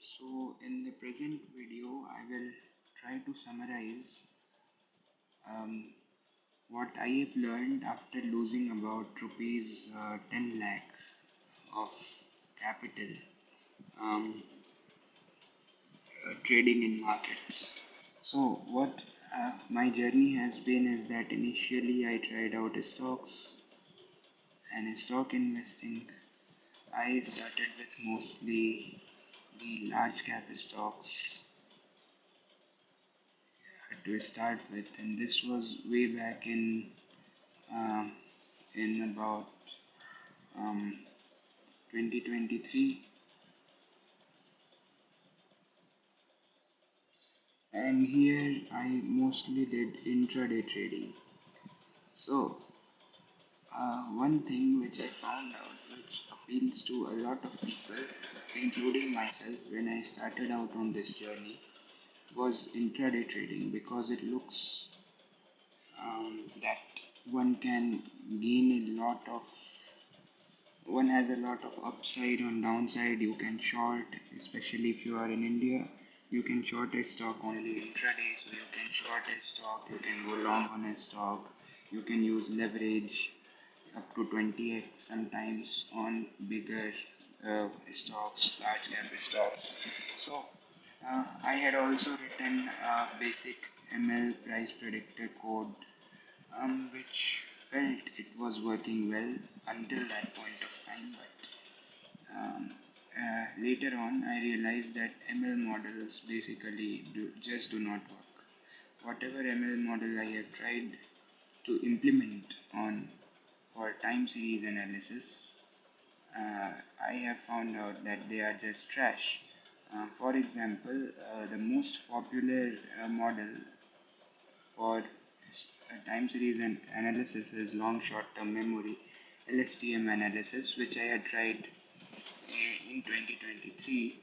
So in the present video, I will try to summarize um, what I have learned after losing about rupees 10 lakh of capital um, trading in markets. So what my journey has been is that initially I tried out stocks and in stock investing. I started with mostly the large cap stocks to start with, and this was way back um, in about um, 2023, and here I mostly did intraday trading. So one thing which I found out which appeals to a lot of people, including myself, when I started out on this journey was intraday trading because it looks that one can gain a lot of one has a lot of upside on downside. You can short, especially if you are in India, you can short a stock only intraday. So you can short a stock, you can go long on a stock, you can use leverage up to 20x sometimes on bigger stocks, large cap stocks. So I had also written a basic ML price predictor code, which felt it was working well until that point of time. But later on, I realized that ML models basically just do not work. Whatever ML model I have tried to implement on for time series analysis, I have found out that they are just trash. For example, the most popular model for time series and analysis is long short term memory LSTM analysis, which I had tried in 2023,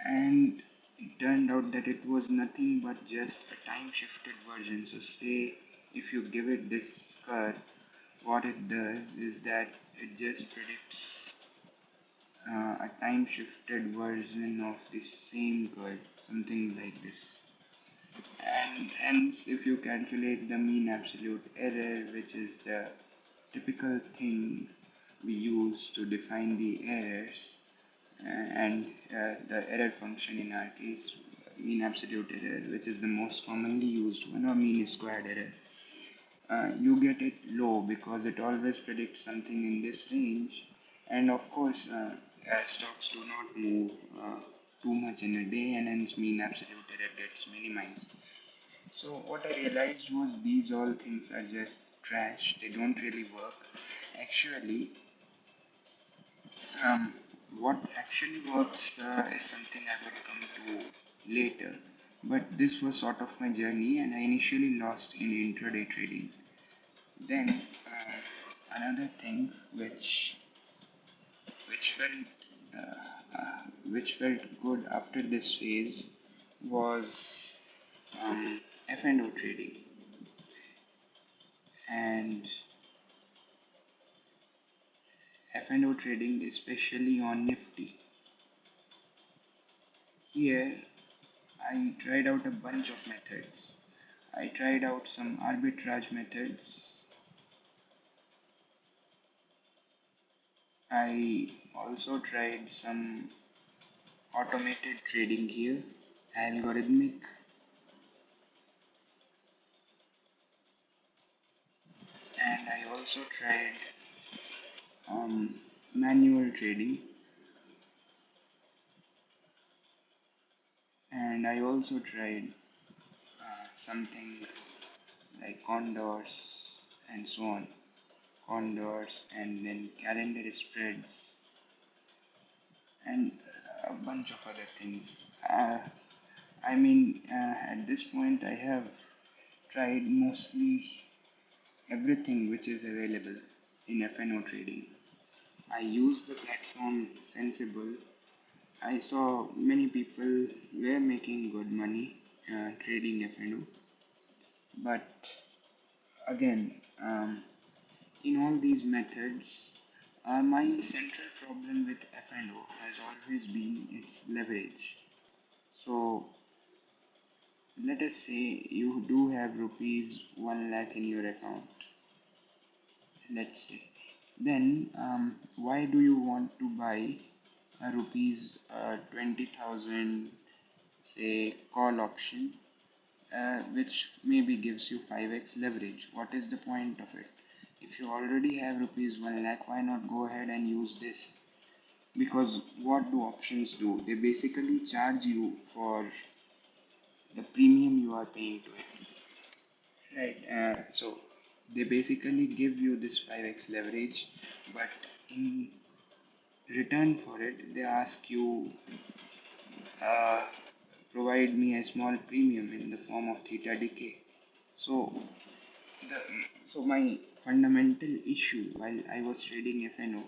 and it turned out that it was nothing but just a time shifted version. So, say if you give it this curve, what it does is that it just predicts a time shifted version of the same curve, something like this. And hence, if you calculate the mean absolute error, which is the typical thing we use to define the errors, and the error function in our case, mean absolute error, which is the most commonly used one, or mean squared error, you get it low because it always predicts something in this range. And of course, stocks do not move too much in a day, and hence mean absolute error gets minimized. So what I realized was these all things are just trash. They don't really work. Actually, um, what actually works is something I would come to later. But this was sort of my journey, and I initially lost in intraday trading. Then another thing which felt which felt good after this phase was F&O trading, and F&O trading, especially on Nifty. Here, I tried out a bunch of methods. I tried out some arbitrage methods. I also tried some automated trading here, algorithmic, and I also tried manual trading, and I also tried something like condors and so on, condors and then calendar spreads and a bunch of other things. At this point, I have tried mostly everything which is available in F&O trading. I use the platform Sensible. I saw many people were making good money trading F&O, but again, in all these methods, my central problem with F&O has always been its leverage. So let us say you do have rupees 1 lakh in your account, let's say. Then why do you want to buy a rupees 20,000 say call option, which maybe gives you 5x leverage? What is the point of it? If you already have rupees 1 lakh, why not go ahead and use this? Because what do options do? They basically charge you for the premium you are paying to it, right? So they basically give you this 5x leverage, but in return for it, they ask you uh, provide me a small premium in the form of theta decay. So the my fundamental issue while I was trading FNO,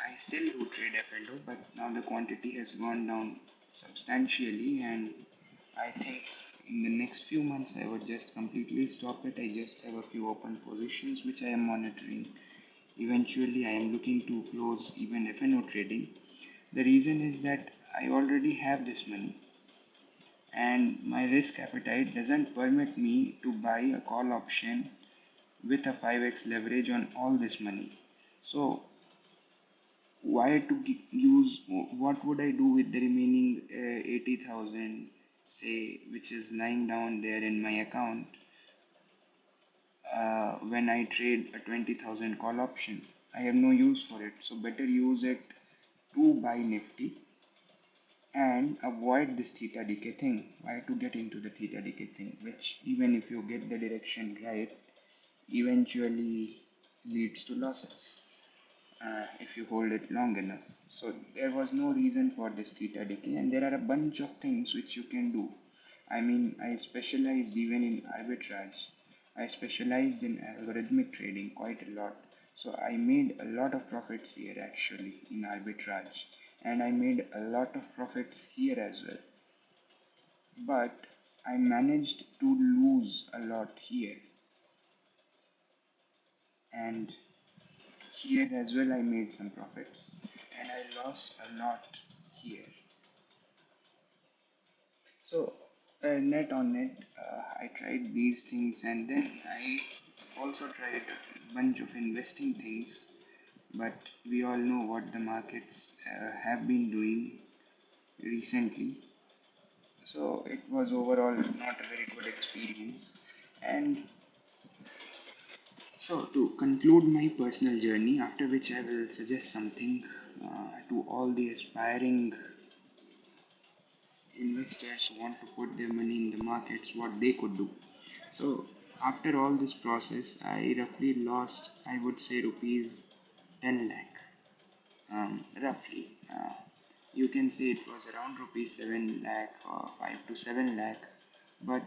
I still do trade FNO, but now the quantity has gone down substantially, and I think in the next few months I would just completely stop it. I just have a few open positions which I am monitoring. Eventually, I am looking to close even FNO trading. The reason is that I already have this money, and my risk appetite doesn't permit me to buy a call option with a 5x leverage on all this money. So why to use, what would I do with the remaining 80,000 say, which is lying down there in my account, when I trade a 20,000 call option? I have no use for it, so better use it to buy Nifty and avoid this theta decay thing. Why to get into the theta decay thing, which even if you get the direction right, eventually leads to losses if you hold it long enough. So there was no reason for this theta decay, and there are a bunch of things which you can do. I mean, I specialized even in arbitrage. I specialized in algorithmic trading quite a lot. So I made a lot of profits here actually in arbitrage, and I made a lot of profits here as well. But I managed to lose a lot here, and here as well I made some profits, and I lost a lot here. So net on net, I tried these things, and then I also tried a bunch of investing things. But we all know what the markets have been doing recently. So it was overall not a very good experience. And so to conclude my personal journey, after which I will suggest something to all the aspiring investors who want to put their money in the markets, what they could do. So after all this process, I roughly lost, I would say, rupees 10 lakh, roughly. You can say it was around rupees 7 lakh or 5 to 7 lakh, but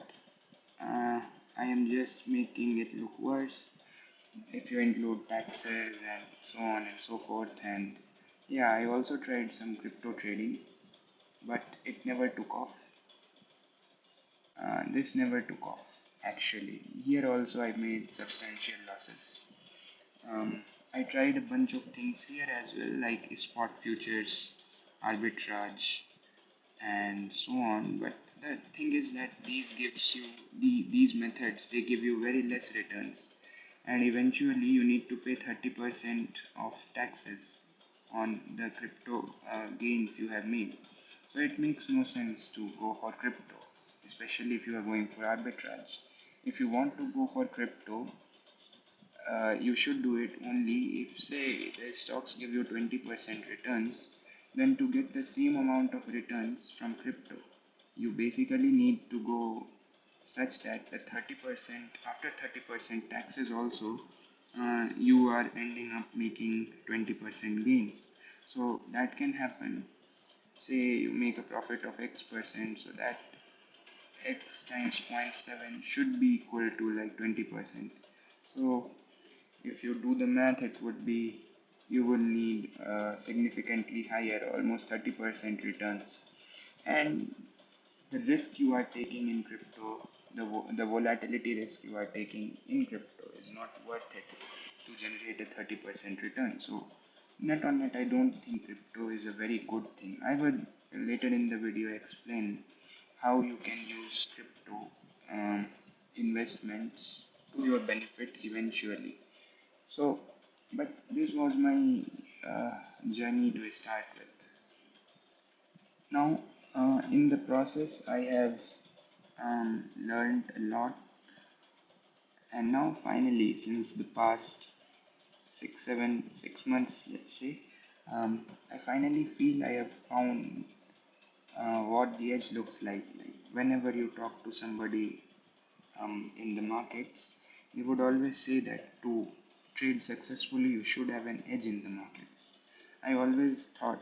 I am just making it look worse if you include taxes and so on and so forth. And yeah, I also tried some crypto trading, but it never took off. This never took off actually. Here also I made substantial losses. I tried a bunch of things here as well, like spot futures, arbitrage, and so on. But the thing is that these methods, they give you very less returns, and eventually you need to pay 30% of taxes on the crypto gains you have made. So it makes no sense to go for crypto, especially if you are going for arbitrage. If you want to go for crypto, you should do it only if, say, the stocks give you 20% returns. Then to get the same amount of returns from crypto, you basically need to go such that the 30%, after 30% taxes also, you are ending up making 20% gains. So that can happen. Say you make a profit of X percent, so that X times 0.7 should be equal to like 20%. So if you do the math, it would be, you would need significantly higher, almost 30% returns. And the risk you are taking in crypto, the volatility risk you are taking in crypto is not worth it to generate a 30% return. So net on net, I don't think crypto is a very good thing. I would later in the video explain how you can use crypto um, investments to your benefit eventually. So, but this was my journey to start with. Now, in the process, I have learned a lot, and now finally, since the past 6 months, let's say, I finally feel I have found what the edge looks like. Like whenever you talk to somebody in the markets, they would always say that to trade successfully, you should have an edge in the markets. I always thought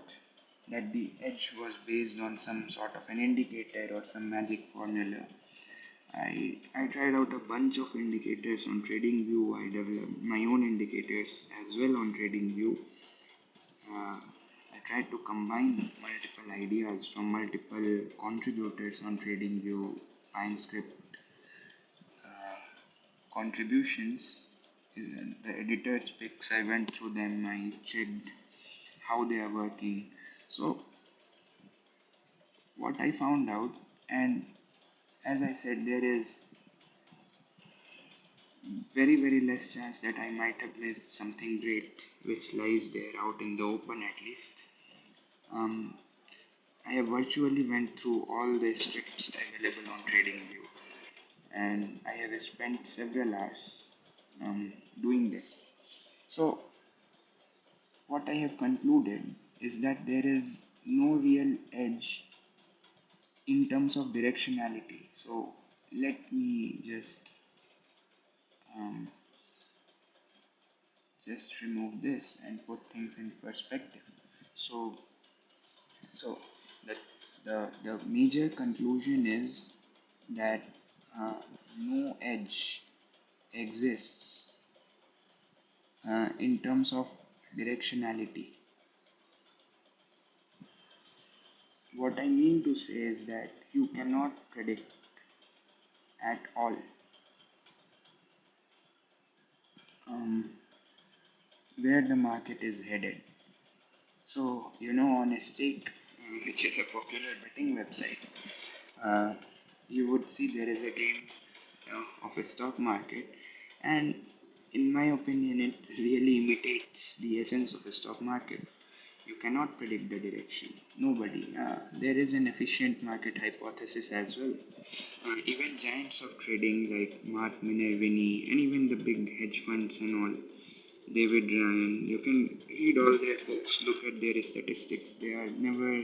that the edge was based on some sort of an indicator or some magic formula. I tried out a bunch of indicators on TradingView. I developed my own indicators as well on TradingView. I tried to combine multiple ideas from multiple contributors on TradingView, PineScript contributions, the editor's picks. I went through them, I checked how they are working. So, what I found out, and as I said, there is very less chance that I might have missed something great which lies there out in the open at least. Um, I have virtually went through all the scripts available on TradingView, and I have spent several hours doing this. So, what I have concluded is that there is no real edge in terms of directionality. So, let me um, just remove this and put things in perspective. So, so the, the major conclusion is that uh, no edge exists in terms of directionality. What I mean to say is that you cannot predict at all um, where the market is headed. So, on a stake, which is a popular betting website, uh, you would see there is a game of a stock market, and in my opinion, it really imitates the essence of a stock market. You cannot predict the direction. Nobody. There is an efficient market hypothesis as well. Even giants of trading like Mark Minervini and even the big hedge funds and all, David Ryan, you can read all their books, look at their statistics. They are never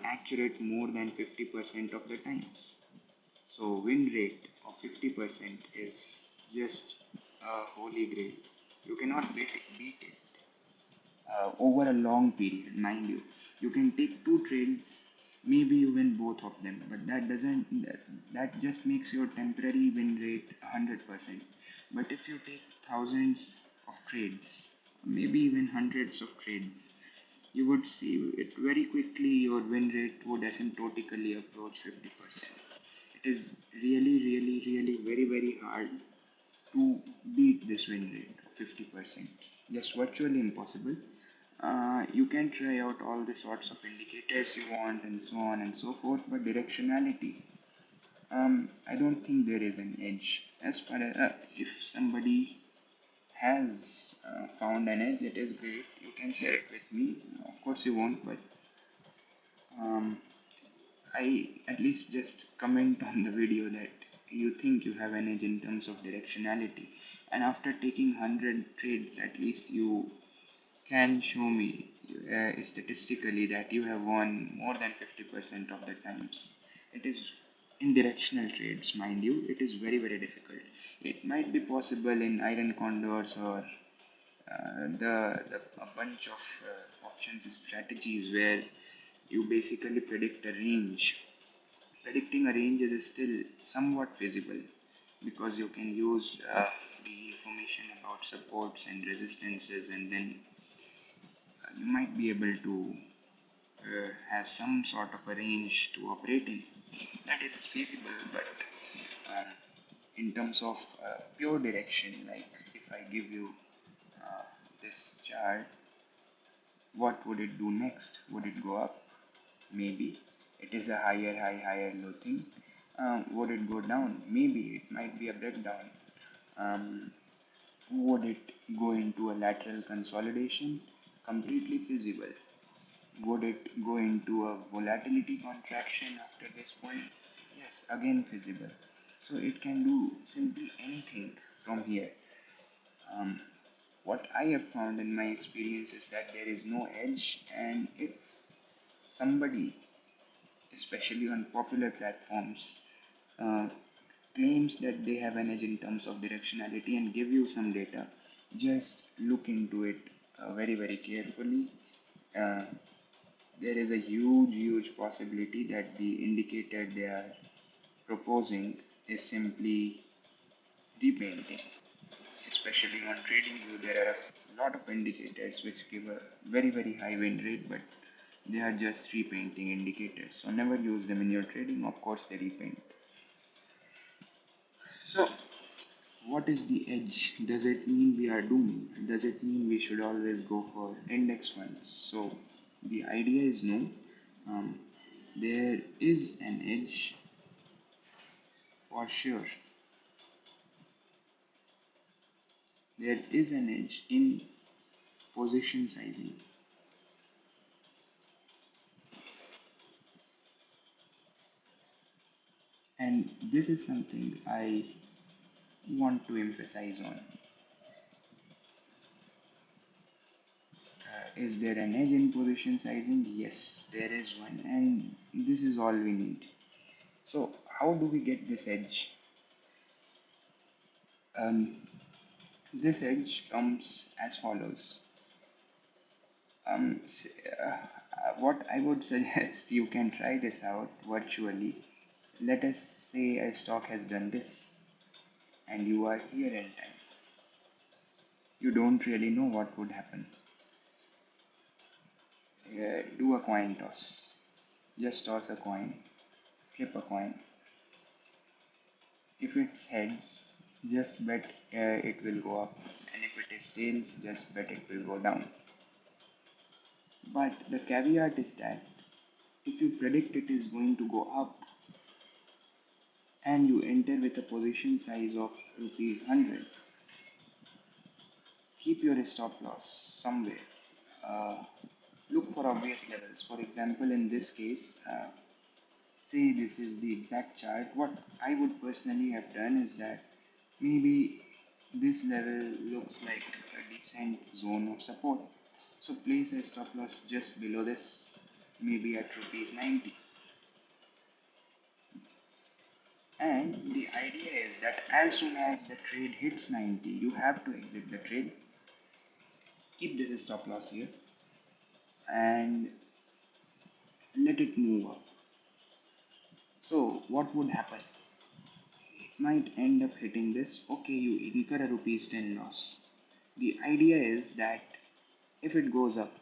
accurate more than 50% of the times. So win rate of 50% is just a holy grail. You cannot beat it over a long period, mind you. You can take two trades, maybe you win both of them, but that just makes your temporary win rate 100%. But if you take thousands of trades, maybe even hundreds of trades, you would see it very quickly your win rate would asymptotically approach 50%. It is really very hard to beat this win rate of 50%. Just virtually impossible. You can try out all the sorts of indicators you want and so on and so forth, but directionality, I don't think there is an edge. As far as if somebody has found an edge, it is great. You can share it with me. Of course, you won't, but um, I at least just comment on the video that you think you have an edge in terms of directionality, and after taking 100 trades, at least you can show me statistically that you have won more than 50% of the times. It is in directional trades, mind you, it is very difficult. It might be possible in iron condors or a bunch of options strategies where you basically predict a range. Predicting a range is still somewhat feasible because you can use the information about supports and resistances, and then you might be able to have some sort of a range to operate in. That is feasible, but um, in terms of pure direction, like if I give you this chart, What would it do next? Would it go up? Maybe. It is a higher high, higher low thing. Would it go down? Maybe. It might be a breakdown. Um, would it go into a lateral consolidation? Completely feasible. Would it go into a volatility contraction after this point? Yes, again feasible. So it can do simply anything from here. Um, what I have found in my experience is that there is no edge, and if somebody, especially on popular platforms, uh, claims that they have an edge in terms of directionality and give you some data, just look into it very, very carefully. Uh, there is a huge, huge possibility that the indicator they are proposing is simply repainting. Especially on TradingView, there are a lot of indicators which give a very, very high win rate, but they are just repainting indicators. So never use them in your trading. Of course, they repaint. So, what is the edge? Does it mean we are doomed? Does it mean we should always go for index funds? So, the idea is no. Um, there is an edge for sure. There is an edge in position sizing. And this is something I want to emphasize on. Is there an edge in position sizing? Yes, there is one, and this is all we need. So, how do we get this edge? Um, this edge comes as follows. Um, what I would suggest, you can try this out virtually. Let us say a stock has done this, and you are here in time. You don't really know what would happen. Do a coin toss. Just toss a coin, flip a coin. If it's heads, just bet it will go up, and if it is tails, just bet it will go down. But the caveat is that if you predict it is going to go up and you enter with a position size of rupees 100, keep your stop loss somewhere. Uh, Look for obvious levels. For example, in this case, say this is the exact chart. What I would personally have done is that maybe this level looks like a decent zone of support. So place a stop loss just below this, maybe at rupees 90. And the idea is that as soon as the trade hits 90, you have to exit the trade, keep this stop loss here, and let it move up. So what would happen? It might end up hitting this. Okay, you incur a rupees 10 loss. The idea is that if it goes up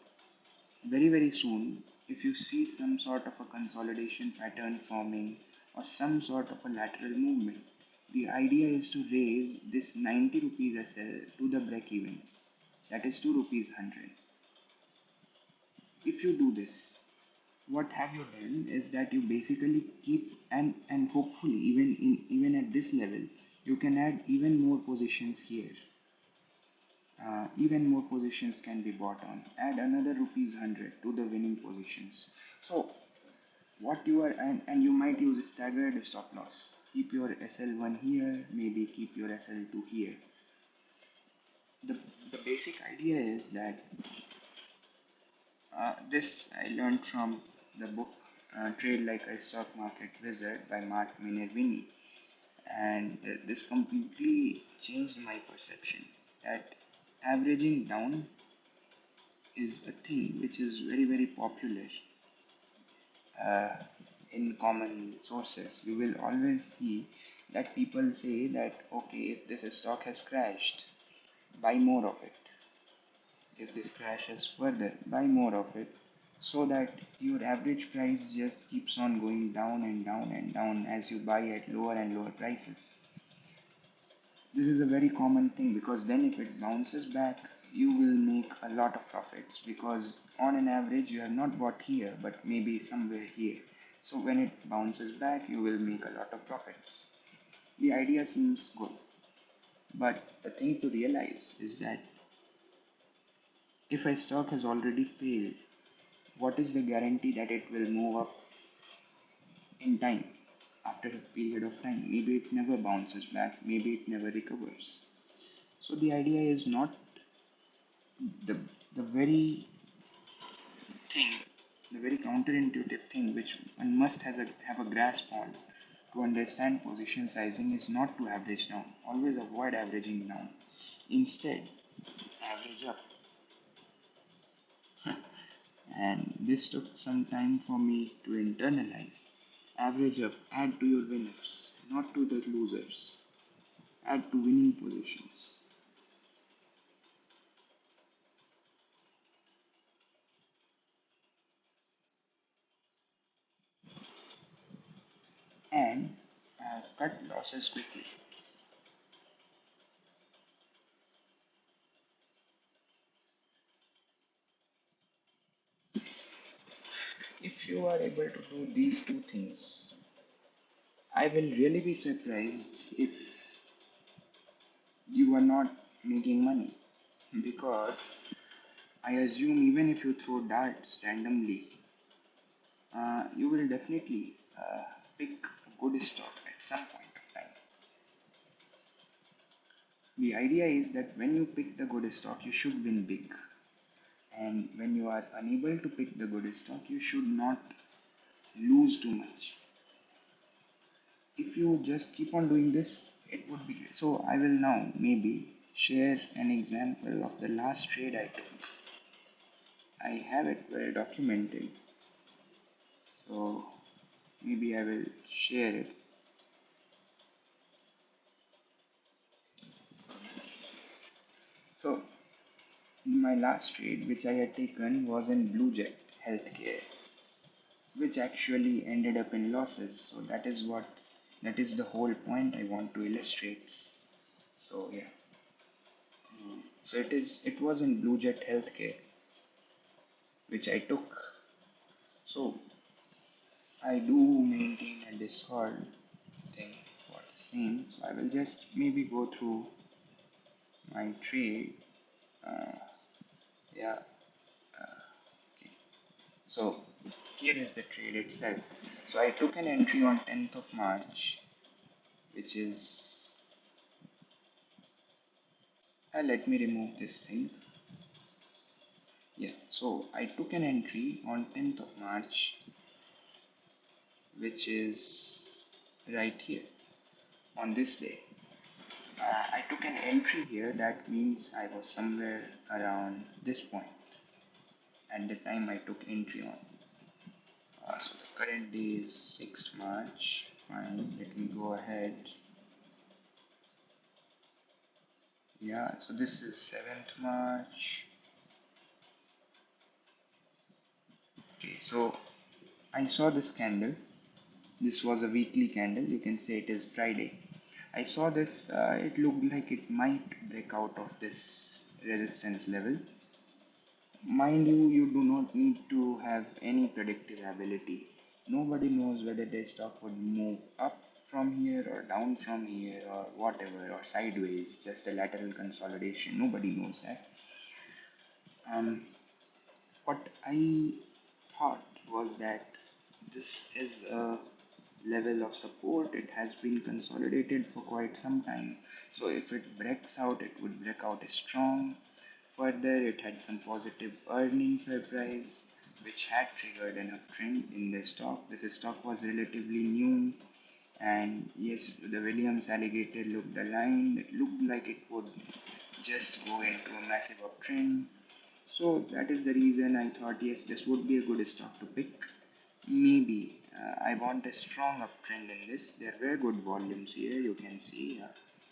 very, very soon, if you see some sort of a consolidation pattern forming or some sort of a lateral movement, the idea is to raise this 90 rupees SL to the break even, that is 2 rupees 100. If you do this, what have you done is that you basically keep, and hopefully even at this level you can add even more positions here. Even more positions can be bought on. Add another rupees 100 to the winning positions. So what you are, and you might use a staggered stop loss. Keep your SL1 here, maybe keep your SL2 here. The basic idea is that this I learned from the book Trade Like a Stock Market Wizard by Mark Minervini, and this completely changed my perception that averaging down is a thing which is very, very popular uh, in common sources. You will always see that people say that okay, if this stock has crashed, buy more of it. If this crashes further, buy more of it, so that your average price just keeps on going down and down and down as you buy at lower and lower prices. This is a very common thing because then if it bounces back, you will make a lot of profits because on an average you have not bought here but maybe somewhere here. So when it bounces back, you will make a lot of profits. The idea seems good, but the thing to realize is that if a stock has already failed, what is the guarantee that it will move up in time after a period of time? Maybe it never bounces back, maybe it never recovers. So the idea is not the the very thing, the very counterintuitive thing which one must have a grasp on to understand position sizing is not to average down. Always avoid averaging down. Instead, average up. And this took some time for me to internalize. Average up, add to your winners, not to the losers. Add to winning positions. And cut losses quickly. If you are able to do these two things, I will really be surprised if you are not making money, because I assume even if you throw darts randomly, you will definitely pick a good stock at some point of time. The idea is that when you pick the good stock, you should win big, and when you are unable to pick the good stock, you should not lose too much. If you just keep on doing this, it would be great. So I will now maybe share an example of the last trade I took. I have it well documented, so maybe I will share it. So my last trade which I had taken was in Blue Jet Healthcare, which actually ended up in losses. So that is the whole point I want to illustrate. So yeah, so it was in Blue Jet Healthcare which I took. So I do maintain a Discord thing for the same. So I will just maybe go through my trade. Uh, yeah. Okay. So here is the trade itself. So I took an entry on 10th of March, which is let me remove this thing. Yeah. So I took an entry on 10th of March, which is right here on this day. I took an entry here, that means I was somewhere around this point at the time I took entry on. So the current day is 6th March. Fine, let me go ahead. Yeah, so this is 7th March. Okay, so I saw this candle. This was a weekly candle. You can say it is Friday. I saw this, it looked like it might break out of this resistance level. Mind you, you do not need to have any predictive ability. Nobody knows whether the stock would move up from here or down from here or whatever, or sideways, just a lateral consolidation. Nobody knows that. Um, what I thought was that this is a level of support. It has been consolidated for quite some time. So if it breaks out, it would break out strong. Further, it had some positive earning surprise, which had triggered an uptrend in the stock. This stock was relatively new, and yes, the Williams alligator looked aligned. It looked like it would just go into a massive uptrend. So that is the reason I thought yes, this would be a good stock to pick. Maybe I want a strong uptrend in this. There were good volumes here, you can see.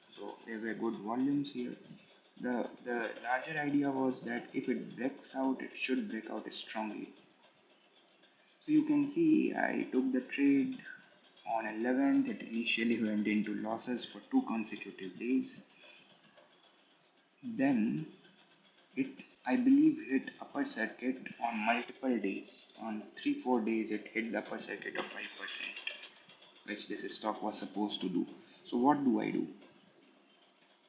So there were good volumes here. The larger idea was that if it breaks out, it should break out strongly. So you can see I took the trade on 11th. It initially went into losses for 2 consecutive days. Then It, I believe, hit upper circuit on multiple days. On 3 4 days, it hit the upper circuit of 5%, which this stock was supposed to do. So what do?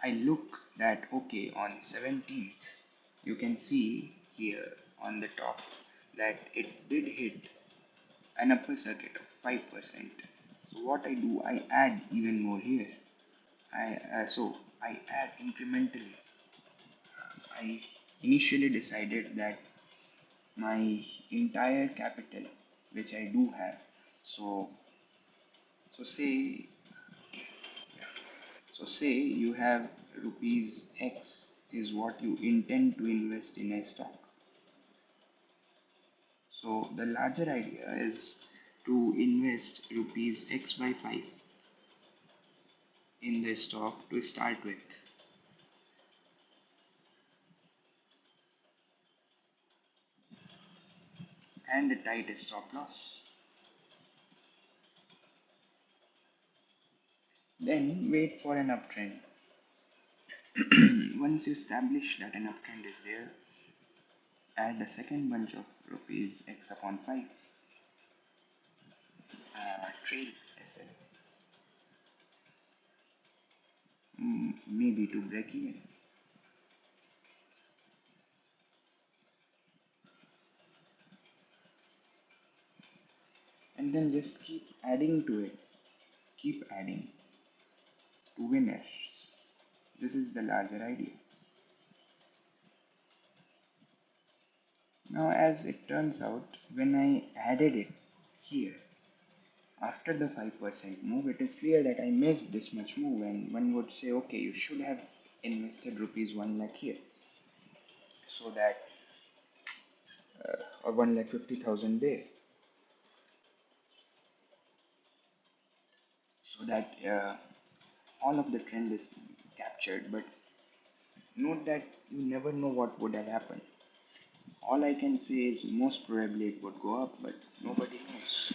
I look that okay, on 17th, you can see here on the top that it did hit an upper circuit of 5%. So what I do, I add even more here. I add incrementally. I initially decided that my entire capital, which I do have, so so say say you have rupees X is what you intend to invest in a stock. So the larger idea is to invest rupees X by 5 in the stock to start with, and a tight stop loss. Then wait for an uptrend. Once you establish that an uptrend is there, add a second bunch of rupees X upon 5 trail SL, maybe to break even. And then just keep adding to it, keep adding to winners. This is the larger idea. Now, as it turns out, when I added it here, after the 5% move, it is clear that I missed this much move, and one would say, okay, you should have invested rupees 1 lakh here, so that, or 1 lakh 50,000 there, so that all of the trend is captured. But note that you never know what would have happened. All I can say is most probably it would go up, but nobody knows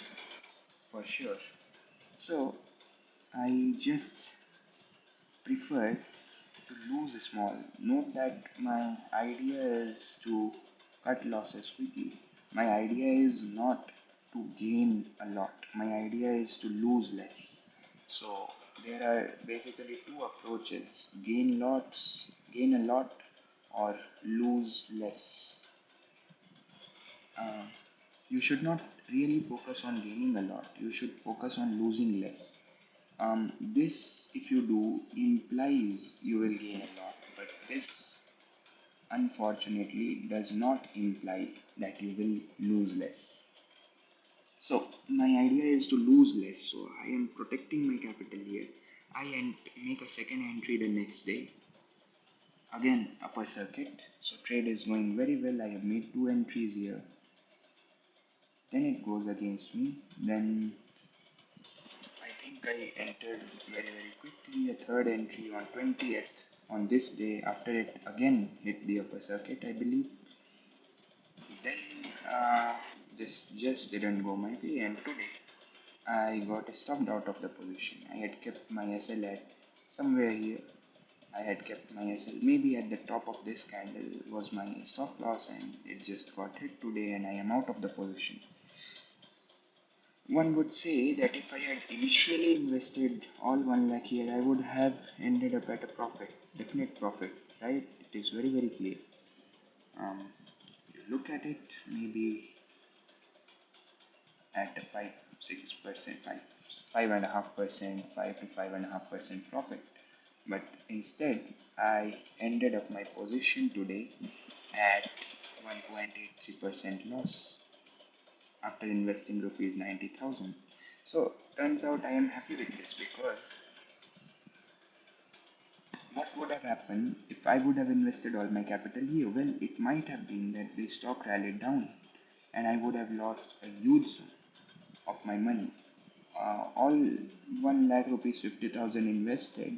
for sure. So I just prefer to lose small. Note that my idea is to cut losses quickly. My idea is not to gain a lot. My idea is to lose less. So there are basically two approaches: gain a lot, or lose less. Uh, you should not really focus on gaining a lot. You should focus on losing less. This, if you do, implies you will gain a lot, but this unfortunately does not imply that you will lose less. So, my idea is to lose less, so I am protecting my capital here. Make a second entry the next day. Again, upper circuit. So, trade is going very well. I have made two entries here. Then it goes against me. Then I think I entered very quickly a third entry on 20th on this day after it again hit the upper circuit, I believe. Then this just didn't go my way, and today I got stopped out of the position. I had kept my SL at somewhere here. I had kept my SL maybe at the top of this candle was my stop loss, and it just got hit today and I am out of the position. One would say that if I had initially invested all 1 lakh here, I would have ended up at a profit, definite profit, right? It is very clear. You look at it, maybe at a 5 6%, 5.5%, 5 to 5.5% profit. But instead, I ended up my position today at 1.83% loss after investing rupees 90,000. So turns out I am happy with this, because what would have happened if I would have invested all my capital here? Well, it might have been that the stock rallied down and I would have lost a huge sum of my money. All 1 lakh rupees 50,000 invested,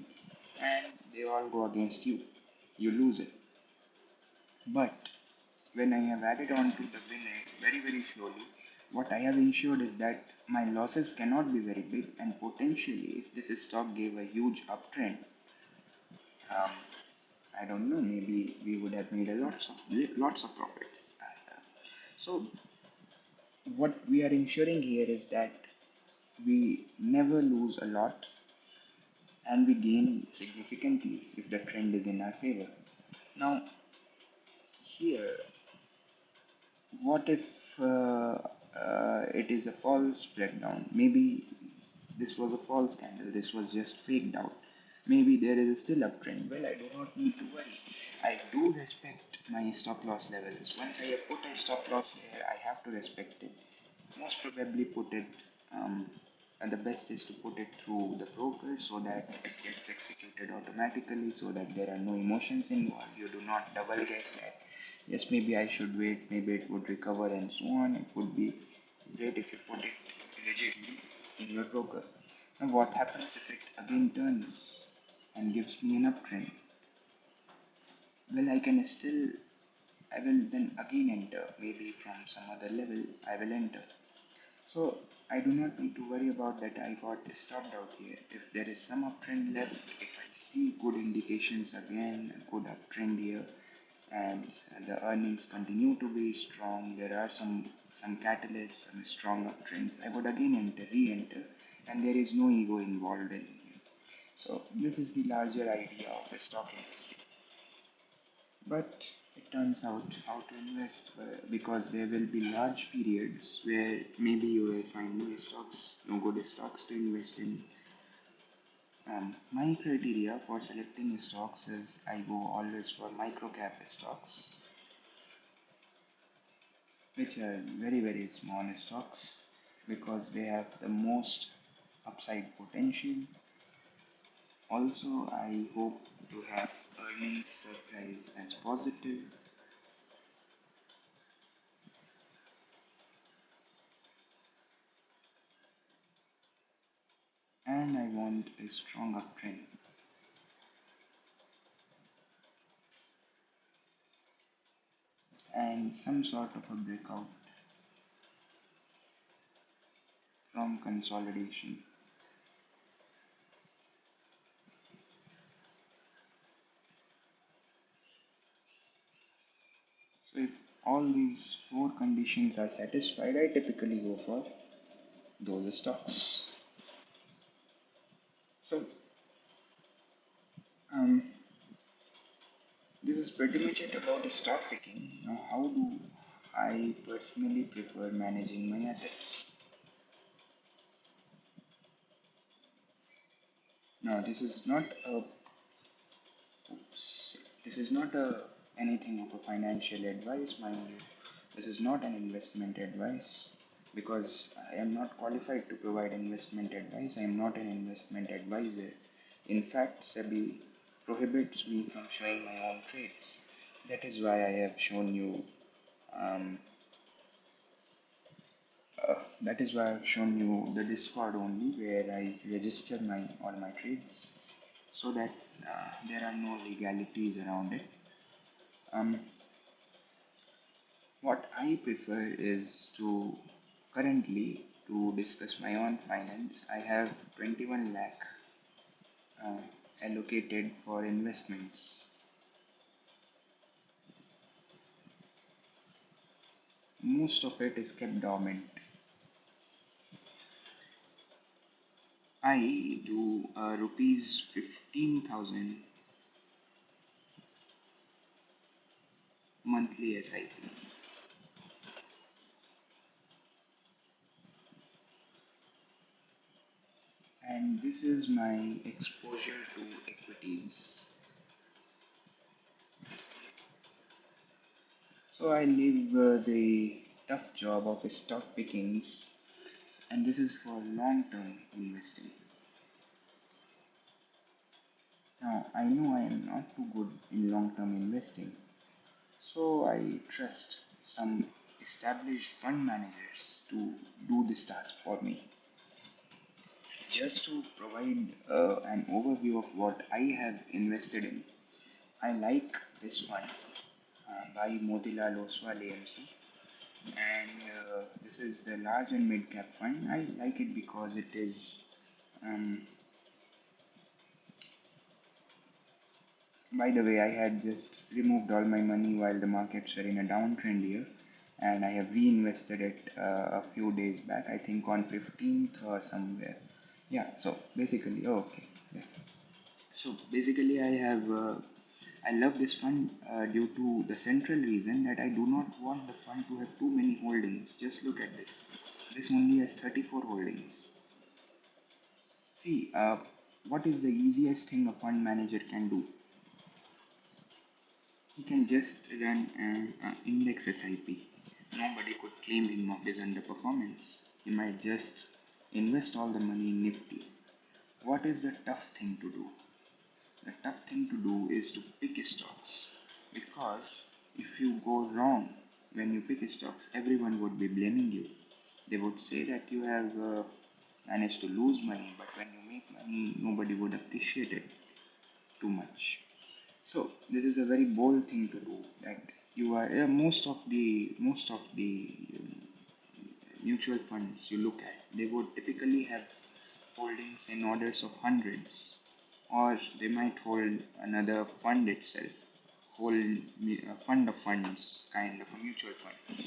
and they all go against you. You lose it. But when I have added on to the winner very slowly, what I have ensured is that my losses cannot be very big, and potentially, if this stock gave a huge uptrend, um, I don't know, maybe we would have made a lots of profits. So what we are ensuring here is that we never lose a lot and we gain significantly if the trend is in our favor. Now, here, what if it is a false breakdown? Maybe this was a false candle, this was just faked out. Maybe there is still uptrend. Well, I do not need to worry. I do respect my stop loss levels. Once I have put a stop loss here, I have to respect it. Most probably put it, and the best is to put it through the broker so that it gets executed automatically, so that there are no emotions involved. You do not double guess that. Yes, maybe I should wait, maybe it would recover, and so on. It would be great if you put it rigidly in your broker. And what happens if it again turns and gives me an uptrend? Well, I will then again enter, maybe from some other level, I will enter. So I do not need to worry about that I got stopped out here. If there is some uptrend left, if I see good indications again, a good uptrend here, and the earnings continue to be strong, there are some catalysts, some strong uptrends, I would again enter, re-enter, and there is no ego involved in here. So this is the larger idea of a stock investing. But it turns out how to invest because there will be large periods where maybe you will find no stocks, no good stocks to invest in. My criteria for selecting stocks is I go always for micro cap stocks, which are very small stocks because they have the most upside potential. Also, I hope to have earnings surprise as positive, and I want a strong uptrend and some sort of a breakout from consolidation. So if all these four conditions are satisfied, I typically go for those stocks. So um, this is pretty much it about stock picking. Now, how do I personally prefer managing my assets? Now, this is not anything of a financial advice, mind you. This is not an investment advice because I am not qualified to provide investment advice. I am not an investment advisor. In fact, SEBI prohibits me from showing my own trades. That is why I have shown you. Um, that is why I've shown you the Discord only, where I register my all my trades, so that there are no legalities around it. Um, what I prefer is to currently to discuss my own finance. I have 21 lakh uh, allocated for investments. Most of it is kept dormant. I do rupees 15,000 monthly SIP, and this is my exposure to equities. So I leave the tough job of stock pickings, and this is for long-term investing. Now I know I am not too good in long-term investing, so I trust some established fund managers to do this task for me. Just to provide an overview of what I have invested in, I like this fund by Motilal Oswal AMC, and this is the large and mid cap fund. I like it because it is um, By the way, I had just removed all my money while the markets were in a downtrend here, and I have reinvested it a few days back, I think on 15th or somewhere. Yeah, so basically, oh, okay. Yeah. So basically, I love this fund due to the central reason that I do not want the fund to have too many holdings. Just look at this. This only has 34 holdings. See, what is the easiest thing a fund manager can do? He can just run an index SIP. Nobody could claim him of his underperformance. He might just invest all the money in Nifty. What is the tough thing to do? The tough thing to do is to pick stocks, because if you go wrong when you pick stocks, everyone would be blaming you. They would say that you have managed to lose money, but when you make money, nobody would appreciate it too much. So this is a very bold thing to do. That you are most of the mutual funds you look at, they would typically have holdings in orders of hundreds, or they might hold another fund itself, hold a fund of funds, kind of a mutual fund.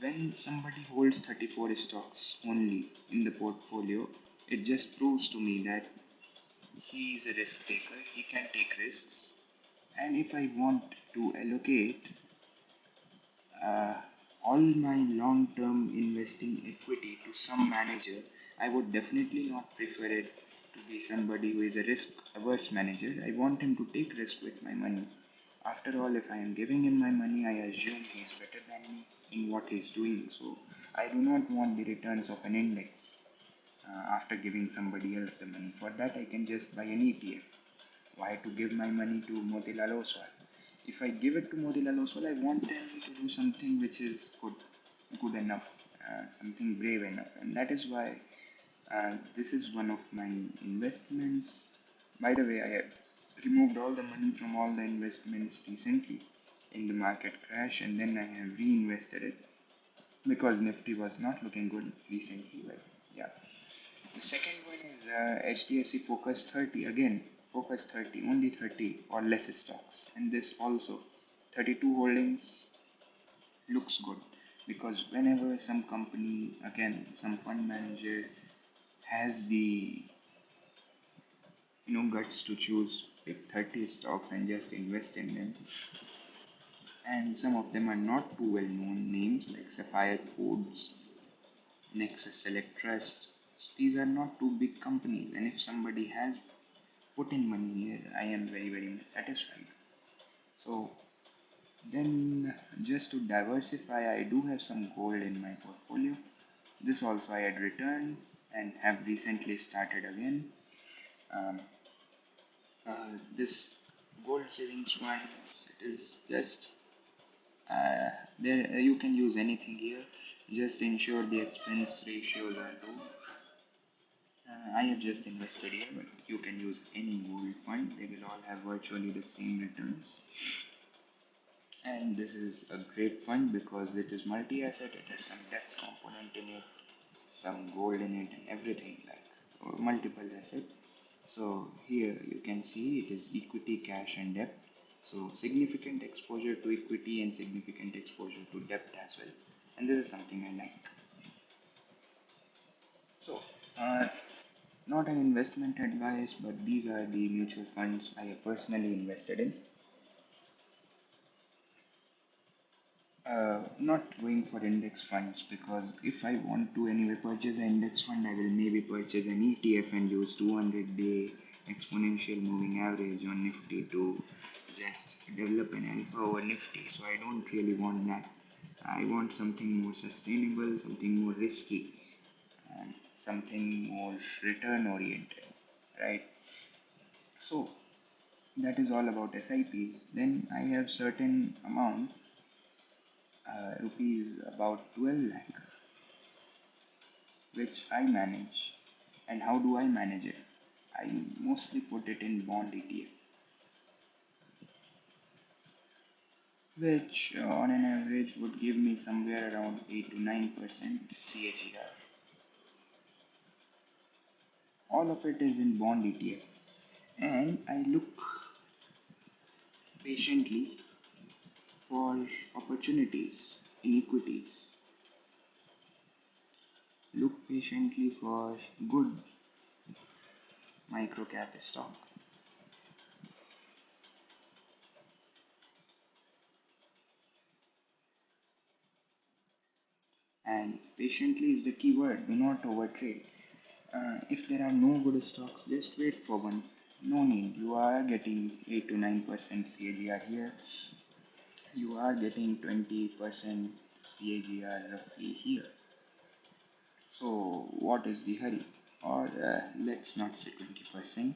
When somebody holds 34 stocks only in the portfolio, it just proves to me that he is a risk taker, he can take risks, and if I want to allocate uh, all my long term investing equity to some manager, I would definitely not prefer it to be somebody who is a risk averse manager. I want him to take risk with my money. After all, if I am giving him my money, I assume he is better than me in what he is doing. So I do not want the returns of an index after giving somebody else the money. For that, I can just buy an ETF. Why to give my money to Motilal Oswal? If I give it to Motilal Oswal, I want them to do something which is good enough, something brave enough, and that is why this is one of my investments. By the way, I have removed all the money from all the investments recently in the market crash, and then I have reinvested it because Nifty was not looking good recently. But yeah, the second one is HDFC Focus 30. Again, Focus 30, only 30 or less stocks. And this also, 32 holdings looks good, because whenever some company, again, some fund manager has the guts to choose pick 30 stocks and just invest in them, and some of them are not too well known names like Sapphire Foods, Nexus Select Trust. These are not too big companies, and if somebody has put in money here, I am very, very satisfied. So then, just to diversify, I do have some gold in my portfolio. This also I had returned and have recently started again. Um, this gold savings fund, it is just there. You can use anything here. Just ensure the expense ratios are low. I have just invested here, but you can use any gold fund. They will all have virtually the same returns. And this is a great fund because it is multi-asset. It has some debt component in it, some gold in it, and everything, like multiple asset. So here you can see it is equity, cash, and debt. So significant exposure to equity and significant exposure to debt as well. And this is something I like. So, not an investment advice, but these are the mutual funds I have personally invested in. Not going for index funds, because if I want to anyway purchase an index fund, I will maybe purchase an ETF and use 200-day exponential moving average on Nifty to just develop an alpha over Nifty. So I don't really want that. I want something more sustainable, something more risky, and something more return oriented, right? So that is all about SIPs. Then I have certain amount, rupees about 12 lakh, which I manage. And how do I manage it? I mostly put it in bond ETF, which on an average would give me somewhere around 8 to 9% CAGR. All of it is in bond ETF. And I look patiently for opportunities, inequities. Look patiently for good microcap stock. And patiently is the key word. Do not overtrade. If there are no good stocks, just wait for one. No need. You are getting 8 to 9% CAGR here. You are getting 20% CAGR roughly here. So, what is the hurry? Or let's not say 20%.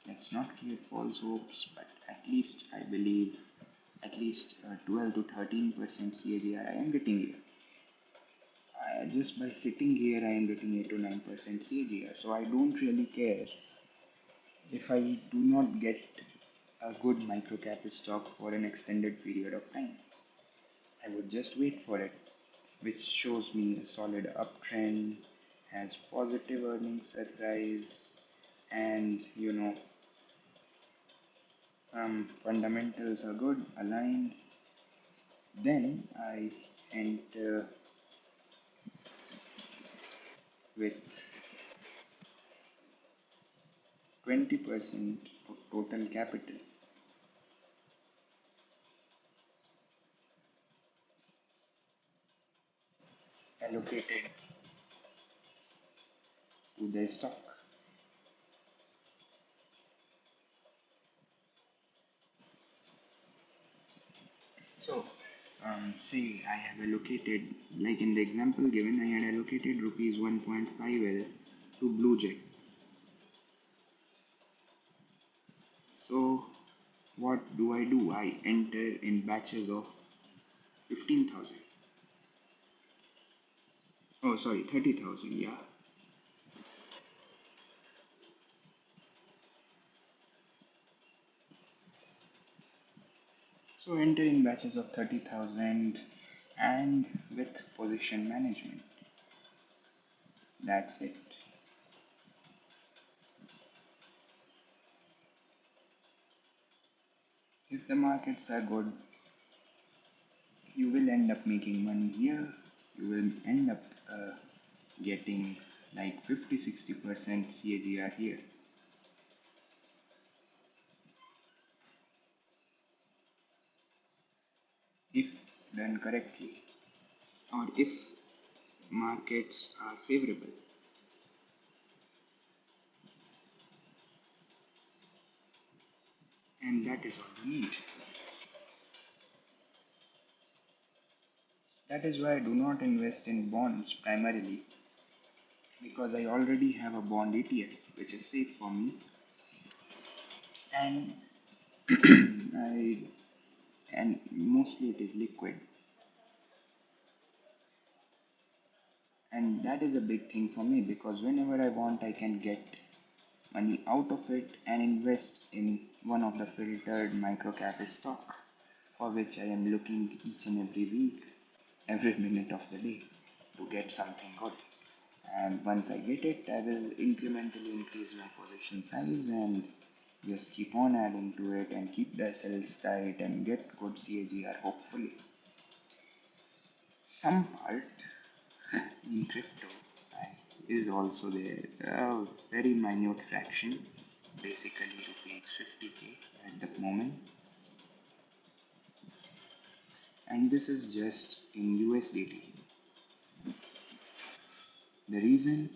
Let's not create false hopes, but at least I believe at least 12 to 13% CAGR I am getting here. Just by sitting here, I am getting 8 to 9% CAGR. So I don't really care if I do not get a good microcap stock for an extended period of time. I would just wait for it, which shows me a solid uptrend, has positive earnings surprise, and fundamentals are good, aligned. Then I enter with 20% of total capital allocated to the stock. So, say I have allocated, like in the example given, I had allocated rupees 1.5 L to Blue Jet. So, what do? I enter in batches of 15,000. Oh, sorry, 30,000, yeah. So, enter in batches of 30,000 and with position management. That's it. If the markets are good, you will end up making money here. You will end up getting like 50-60% CAGR here. If done correctly, or if markets are favorable. And that is all you need. That is why I do not invest in bonds primarily, because I already have a bond ETF which is safe for me, and I and mostly it is liquid, and that is a big thing for me because whenever I want I can get money out of it and invest in one of the filtered microcap stock for which I am looking each and every week, every minute of the day to get something good. And once I get it, I will incrementally increase my position size and just keep on adding to it and keep the cells tight and get good CAGR hopefully. Some part in crypto is also there, a very minute fraction, basically rupees 50k at the moment, and this is just in USDT. The reason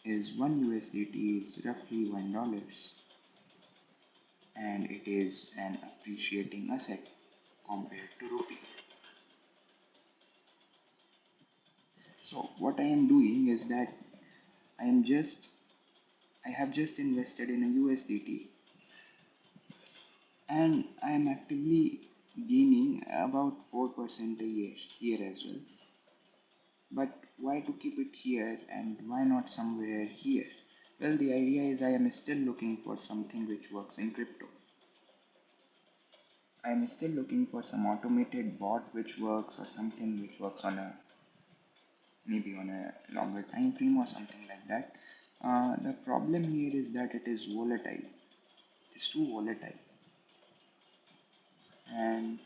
is one USDT is roughly $1 and it is an appreciating asset compared to rupee. So what I am doing is that I am just I have just invested in a USDT and I am actively gaining about 4% a year here as well. But why to keep it here and why not somewhere here? Well, the idea is I am still looking for something which works in crypto. I am still looking for some automated bot which works or something which works on a maybe on a longer time frame or something like that. The problem here is that it is volatile. It is too volatile. and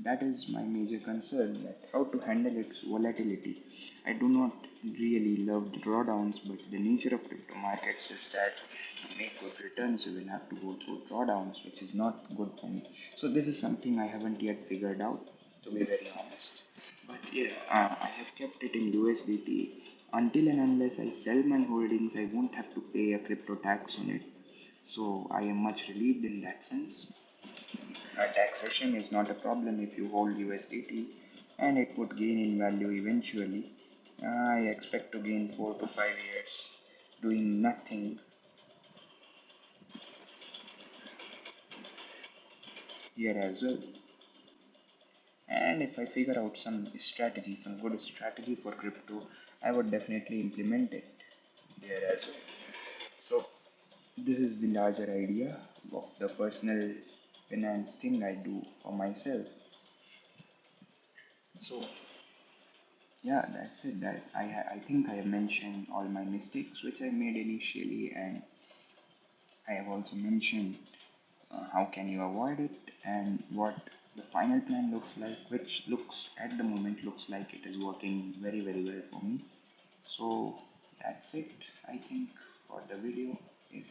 that is my major concern, that how to handle its volatility. I do not really love the drawdowns, but the nature of crypto markets is that to make good returns you will have to go through drawdowns, which is not good for me. So this is something I haven't yet figured out, to be very honest. But yeah, I have kept it in USDT. Until and unless I sell my holdings, I won't have to pay a crypto tax on it. So I am much relieved in that sense. Taxation is not a problem if you hold USDT, and it would gain in value eventually. I expect to gain 4 to 5 years doing nothing here as well. And if I figure out some strategy, some good strategy for crypto, I would definitely implement it there as well. So, this is the larger idea of the personal finance thing I do for myself. So, yeah, that's it. I think I have mentioned all my mistakes which I made initially, and I have also mentioned how can you avoid it and what the final plan looks like, which looks at the moment looks like it is working very well for me. So that's it. I think for the video is